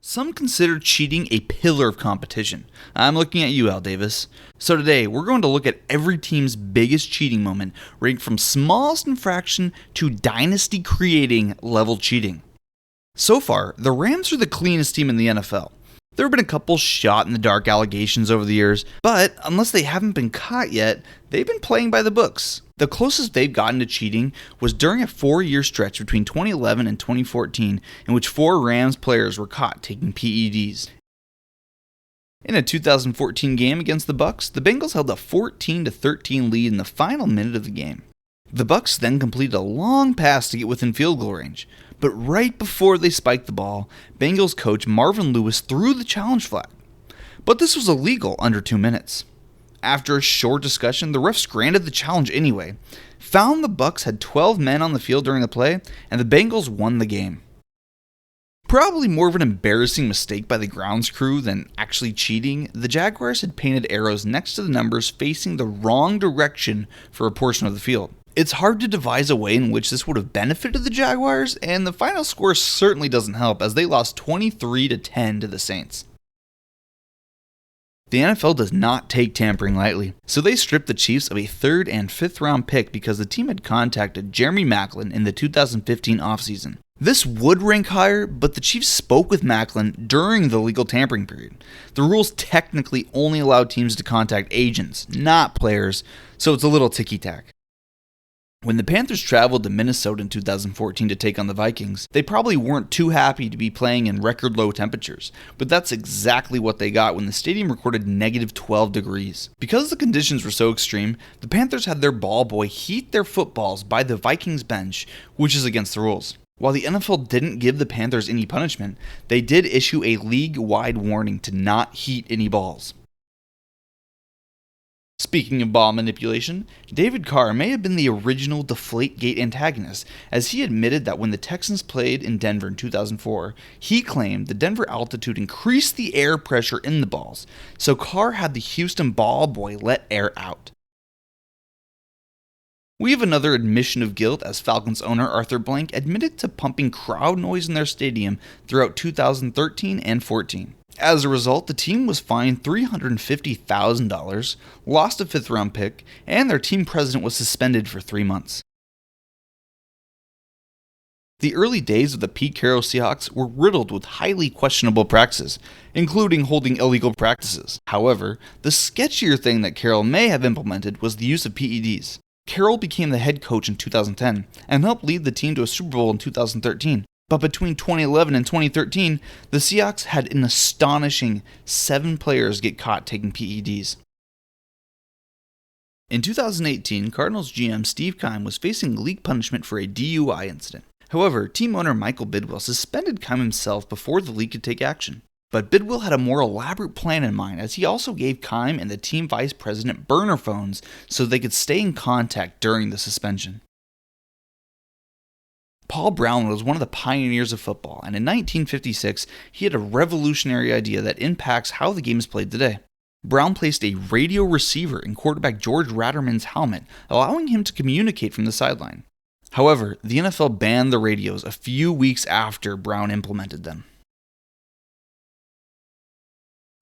Some consider cheating a pillar of competition. I'm looking at you, Al Davis. So today, we're going to look at every team's biggest cheating moment, ranging from smallest infraction to dynasty-creating level cheating. So far, the Rams are the cleanest team in the NFL. There have been a couple shot-in-the-dark allegations over the years, but unless they haven't been caught yet, they've been playing by the books. The closest they've gotten to cheating was during a 4-year stretch between 2011 and 2014 in which 4 Rams players were caught taking PEDs. In a 2014 game against the Bucs, the Bengals held a 14-13 lead in the final minute of the game. The Bucs then completed a long pass to get within field goal range, but right before they spiked the ball, Bengals coach Marvin Lewis threw the challenge flag. But this was illegal under 2 minutes. After a short discussion, the refs granted the challenge anyway, found the Bucs had 12 men on the field during the play, and the Bengals won the game. Probably more of an embarrassing mistake by the grounds crew than actually cheating, the Jaguars had painted arrows next to the numbers facing the wrong direction for a portion of the field. It's hard to devise a way in which this would have benefited the Jaguars, and the final score certainly doesn't help as they lost 23-10 to the Saints. The NFL does not take tampering lightly, so they stripped the Chiefs of a 3rd and 5th round pick because the team had contacted Jeremy Maclin in the 2015 offseason. This would rank higher, but the Chiefs spoke with Maclin during the legal tampering period. The rules technically only allow teams to contact agents, not players, so it's a little ticky-tack. When the Panthers traveled to Minnesota in 2014 to take on the Vikings, they probably weren't too happy to be playing in record low temperatures, but that's exactly what they got when the stadium recorded negative 12 degrees. Because the conditions were so extreme, the Panthers had their ball boy heat their footballs by the Vikings bench, which is against the rules. While the NFL didn't give the Panthers any punishment, they did issue a league-wide warning to not heat any balls. Speaking of ball manipulation, David Carr may have been the original Deflategate antagonist, as he admitted that when the Texans played in Denver in 2004, he claimed the Denver altitude increased the air pressure in the balls, so Carr had the Houston ball boy let air out. We have another admission of guilt as Falcons owner Arthur Blank admitted to pumping crowd noise in their stadium throughout 2013 and 14. As a result, the team was fined $350,000, lost a 5th round pick, and their team president was suspended for 3 months. The early days of the Pete Carroll Seahawks were riddled with highly questionable practices, including holding illegal practices. However, the sketchier thing that Carroll may have implemented was the use of PEDs. Carroll became the head coach in 2010 and helped lead the team to a Super Bowl in 2013. But between 2011 and 2013, the Seahawks had an astonishing 7 players get caught taking PEDs. In 2018, Cardinals GM Steve Keim was facing league punishment for a DUI incident. However, team owner Michael Bidwill suspended Keim himself before the league could take action. But Bidwill had a more elaborate plan in mind, as he also gave Keim and the team vice president burner phones so they could stay in contact during the suspension. Paul Brown was one of the pioneers of football, and in 1956, he had a revolutionary idea that impacts how the game is played today. Brown placed a radio receiver in quarterback George Ratterman's helmet, allowing him to communicate from the sideline. However, the NFL banned the radios a few weeks after Brown implemented them.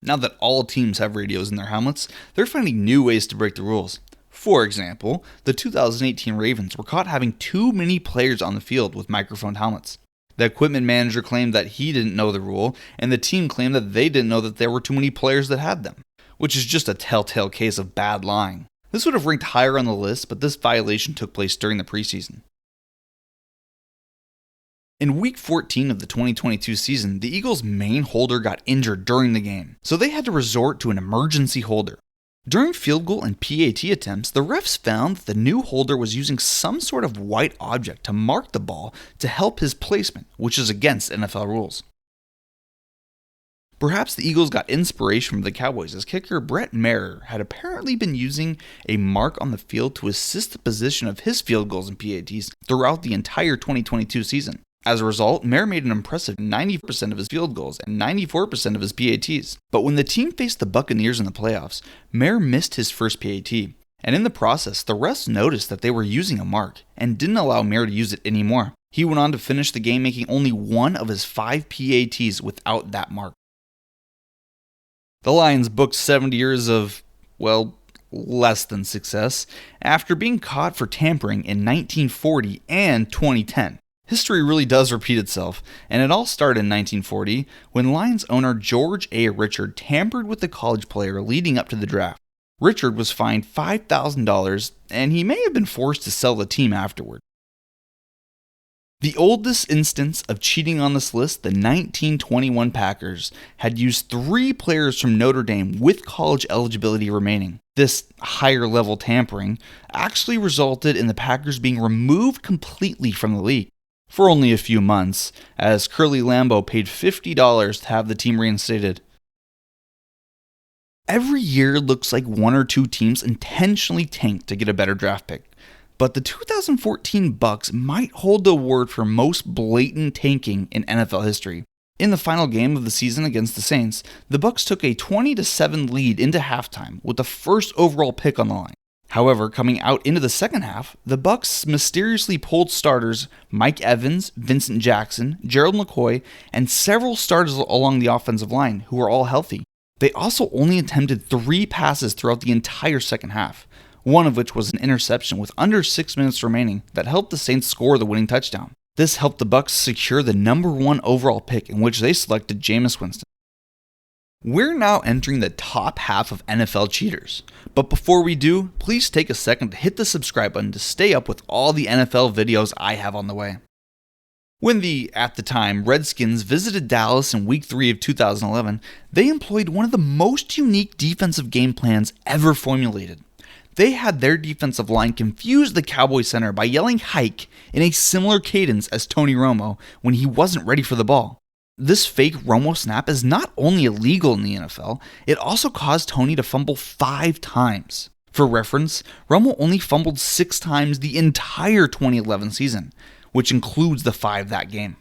Now that all teams have radios in their helmets, they're finding new ways to break the rules. For example, the 2018 Ravens were caught having too many players on the field with microphone helmets. The equipment manager claimed that he didn't know the rule, and the team claimed that they didn't know that there were too many players that had them, which is just a telltale case of bad lying. This would have ranked higher on the list, but this violation took place during the preseason. In Week 14 of the 2022 season, the Eagles' main holder got injured during the game, so they had to resort to an emergency holder. During field goal and PAT attempts, the refs found that the new holder was using some sort of white object to mark the ball to help his placement, which is against NFL rules. Perhaps the Eagles got inspiration from the Cowboys, as kicker Brett Maher had apparently been using a mark on the field to assist the position of his field goals and PATs throughout the entire 2022 season. As a result, Maher made an impressive 90% of his field goals and 94% of his PATs. But when the team faced the Buccaneers in the playoffs, Maher missed his first PAT, And in the process, the refs noticed that they were using a mark and didn't allow Mir to use it anymore. He went on to finish the game making only one of his 5 PATs without that mark. The Lions booked 70 years of, well, less than success after being caught for tampering in 1940 and 2010. History really does repeat itself, and it all started in 1940 when Lions owner George A. Richard tampered with the college player leading up to the draft. Richard was fined $5,000, and he may have been forced to sell the team afterward. The oldest instance of cheating on this list, the 1921 Packers, had used 3 players from Notre Dame with college eligibility remaining. This higher-level tampering actually resulted in the Packers being removed completely from the league for only a few months, as Curly Lambeau paid $50 to have the team reinstated. Every year looks like 1 or 2 teams intentionally tank to get a better draft pick. But the 2014 Bucs might hold the award for most blatant tanking in NFL history. In the final game of the season against the Saints, the Bucs took a 20-7 lead into halftime with the first overall pick on the line. However, coming out into the second half, the Bucs mysteriously pulled starters Mike Evans, Vincent Jackson, Gerald McCoy, and several starters along the offensive line who were all healthy. They also only attempted 3 passes throughout the entire second half, one of which was an interception with under 6 minutes remaining that helped the Saints score the winning touchdown. This helped the Bucs secure the number 1 overall pick, in which they selected Jameis Winston. We're now entering the top half of NFL cheaters, but before we do, please take a second to hit the subscribe button to stay up with all the NFL videos I have on the way. When the, at the time, Redskins visited Dallas in Week 3 of 2011, they employed one of the most unique defensive game plans ever formulated. They had their defensive line confuse the Cowboy center by yelling "hike" in a similar cadence as Tony Romo when he wasn't ready for the ball. This fake Romo snap is not only illegal in the NFL, it also caused Tony to fumble 5 times. For reference, Romo only fumbled 6 times the entire 2011 season, which includes the 5 that game.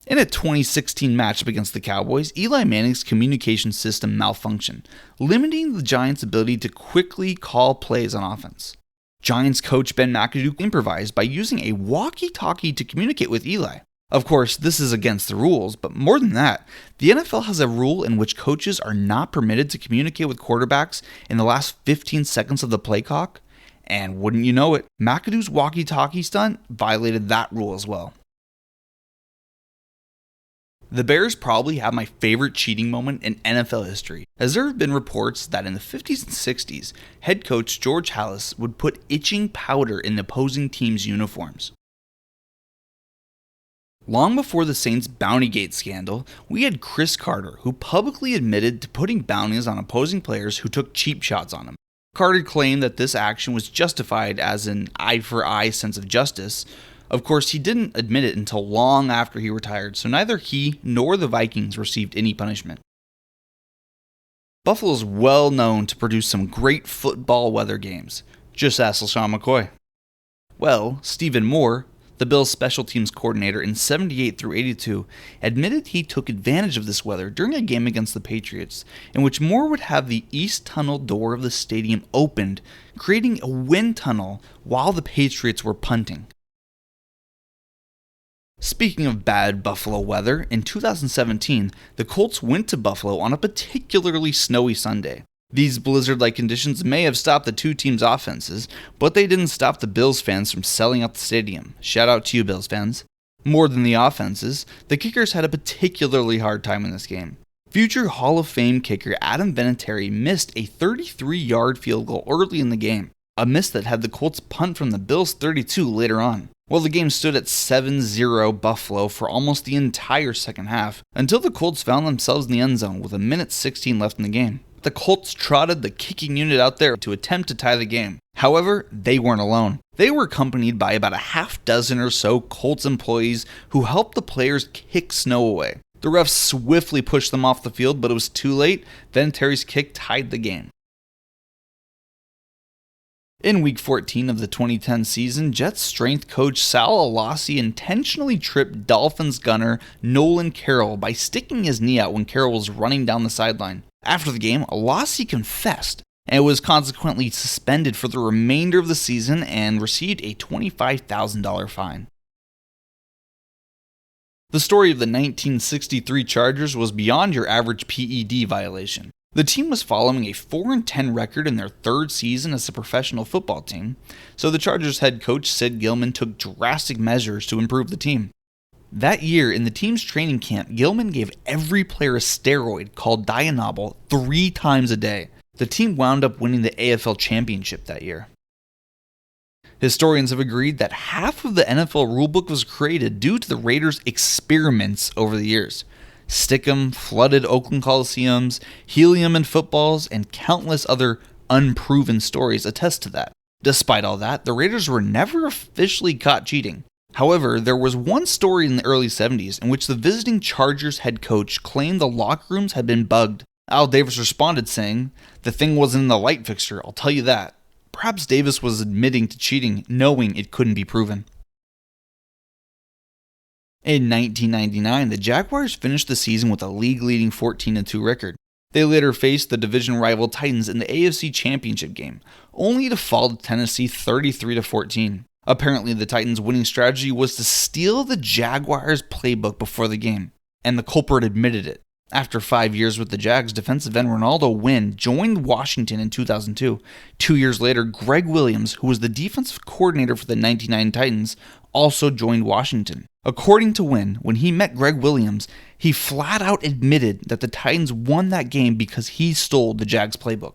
In a 2016 matchup against the Cowboys, Eli Manning's communication system malfunctioned, limiting the Giants' ability to quickly call plays on offense. Giants coach Ben McAdoo improvised by using a walkie-talkie to communicate with Eli. Of course, this is against the rules, but more than that, the NFL has a rule in which coaches are not permitted to communicate with quarterbacks in the last 15 seconds of the play clock, and wouldn't you know it, McAdoo's walkie-talkie stunt violated that rule as well. The Bears probably have my favorite cheating moment in NFL history, as there have been reports that in the 50s and 60s, head coach George Halas would put itching powder in opposing teams' uniforms. Long before the Saints' Bountygate scandal, we had Chris Carter, who publicly admitted to putting bounties on opposing players who took cheap shots on him. Carter claimed that this action was justified as an eye-for-eye sense of justice. Of course, he didn't admit it until long after he retired, so neither he nor the Vikings received any punishment. Buffalo is well known to produce some great football weather games. Just ask LaShawn McCoy. Well, Stephen Moore, the Bills' special teams coordinator in 78 through 82, admitted he took advantage of this weather during a game against the Patriots, in which Moore would have the east tunnel door of the stadium opened, creating a wind tunnel while the Patriots were punting. Speaking of bad Buffalo weather, in 2017, the Colts went to Buffalo on a particularly snowy Sunday. These blizzard-like conditions may have stopped the two teams' offenses, but they didn't stop the Bills fans from selling out the stadium. Shout out to you, Bills fans. More than the offenses, the kickers had a particularly hard time in this game. Future Hall of Fame kicker Adam Vinatieri missed a 33-yard field goal early in the game, a miss that had the Colts punt from the Bills' 32 later on. Well, the game stood at 7-0 Buffalo for almost the entire second half, until the Colts found themselves in the end zone with 1:16 left in the game. The Colts trotted the kicking unit out there to attempt to tie the game. However, they weren't alone. They were accompanied by about a half dozen or so Colts employees who helped the players kick snow away. The refs swiftly pushed them off the field, but it was too late. Then Terry's kick tied the game. In Week 14 of the 2010 season, Jets strength coach Sal Alassi intentionally tripped Dolphins gunner Nolan Carroll by sticking his knee out when Carroll was running down the sideline. After the game, Alassi confessed and was consequently suspended for the remainder of the season and received a $25,000 fine. The story of the 1963 Chargers was beyond your average PED violation. The team was following a 4-10 record in their third season as a professional football team, so the Chargers head coach Sid Gilman took drastic measures to improve the team. That year, in the team's training camp, Gilman gave every player a steroid called Dianabol 3 times a day. The team wound up winning the AFL championship that year. Historians have agreed that half of the NFL rulebook was created due to the Raiders' experiments over the years. Stickum, flooded Oakland Coliseums, helium in footballs, and countless other unproven stories attest to that. Despite all that, the Raiders were never officially caught cheating. However, there was one story in the early 70s in which the visiting Chargers head coach claimed the locker rooms had been bugged. Al Davis responded saying, "The thing wasn't in the light fixture, I'll tell you that." Perhaps Davis was admitting to cheating, knowing it couldn't be proven. In 1999, the Jaguars finished the season with a league-leading 14-2 record. They later faced the division rival Titans in the AFC Championship game, only to fall to Tennessee 33-14. Apparently, the Titans' winning strategy was to steal the Jaguars' playbook before the game, and the culprit admitted it. After 5 years with the Jags, defensive end Ronaldo Wynn joined Washington in 2002. 2 years later, Greg Williams, who was the defensive coordinator for the 1999 Titans, also joined Washington. According to Wynn, when he met Greg Williams, he flat out admitted that the Titans won that game because he stole the Jags playbook.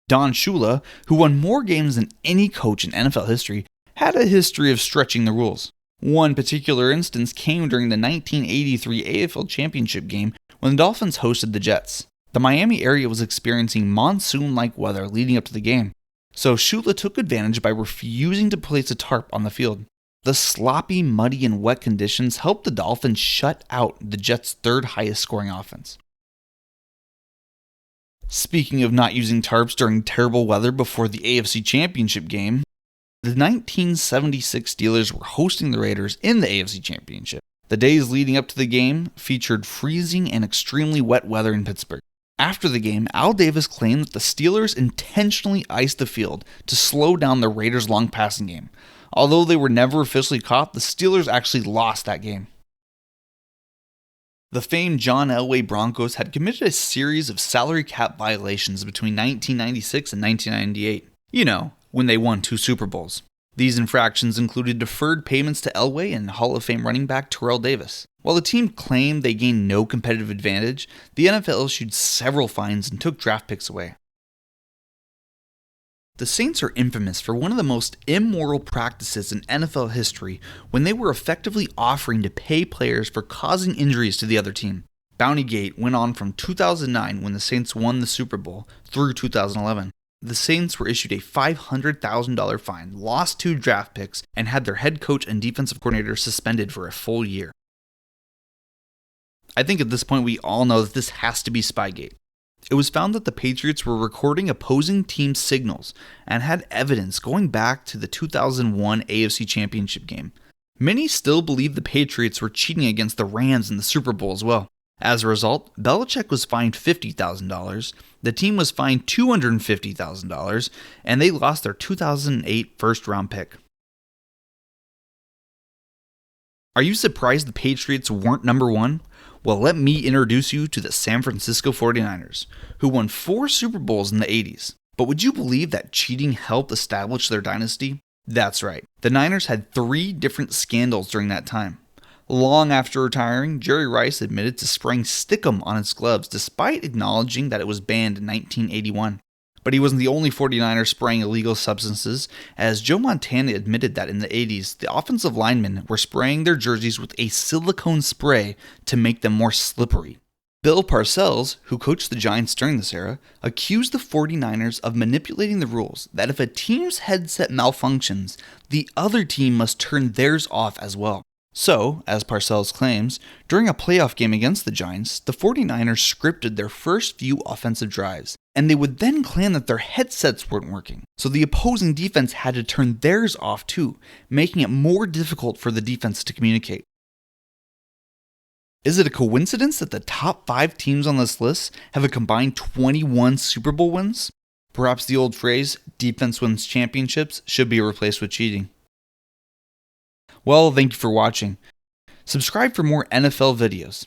Don Shula, who won more games than any coach in NFL history, had a history of stretching the rules. One particular instance came during the 1983 AFL Championship game when the Dolphins hosted the Jets. The Miami area was experiencing monsoon-like weather leading up to the game, so Shula took advantage by refusing to place a tarp on the field. The sloppy, muddy, and wet conditions helped the Dolphins shut out the Jets' third highest scoring offense. Speaking of not using tarps during terrible weather before the AFC Championship game, the 1976 Steelers were hosting the Raiders in the AFC Championship. The days leading up to the game featured freezing and extremely wet weather in Pittsburgh. After the game, Al Davis claimed that the Steelers intentionally iced the field to slow down the Raiders' long passing game. Although they were never officially caught, the Steelers actually lost that game. The famed John Elway Broncos had committed a series of salary cap violations between 1996 and 1998. You know, when they won 2 Super Bowls. These infractions included deferred payments to Elway and Hall of Fame running back Terrell Davis. While the team claimed they gained no competitive advantage, the NFL issued several fines and took draft picks away. The Saints are infamous for one of the most immoral practices in NFL history when they were effectively offering to pay players for causing injuries to the other team. Bountygate went on from 2009 when the Saints won the Super Bowl through 2011. The Saints were issued a $500,000 fine, lost 2 draft picks, and had their head coach and defensive coordinator suspended for a full year. I think at this point we all know that this has to be Spygate. It was found that the Patriots were recording opposing team signals and had evidence going back to the 2001 AFC Championship game. Many still believe the Patriots were cheating against the Rams in the Super Bowl as well. As a result, Belichick was fined $50,000, the team was fined $250,000, and they lost their 2008 first-round pick. Are you surprised the Patriots weren't number 1? Well, let me introduce you to the San Francisco 49ers, who won 4 Super Bowls in the 80s. But would you believe that cheating helped establish their dynasty? That's right. The Niners had 3 different scandals during that time. Long after retiring, Jerry Rice admitted to spraying stickum on his gloves despite acknowledging that it was banned in 1981. But he wasn't the only 49er spraying illegal substances, as Joe Montana admitted that in the 80s, the offensive linemen were spraying their jerseys with a silicone spray to make them more slippery. Bill Parcells, who coached the Giants during this era, accused the 49ers of manipulating the rules that if a team's headset malfunctions, the other team must turn theirs off as well. So, as Parcells claims, during a playoff game against the Giants, the 49ers scripted their first few offensive drives, and they would then claim that their headsets weren't working. So the opposing defense had to turn theirs off too, making it more difficult for the defense to communicate. Is it a coincidence that the top 5 teams on this list have a combined 21 Super Bowl wins? Perhaps the old phrase, defense wins championships, should be replaced with cheating. Well, thank you for watching. Subscribe for more NFL videos.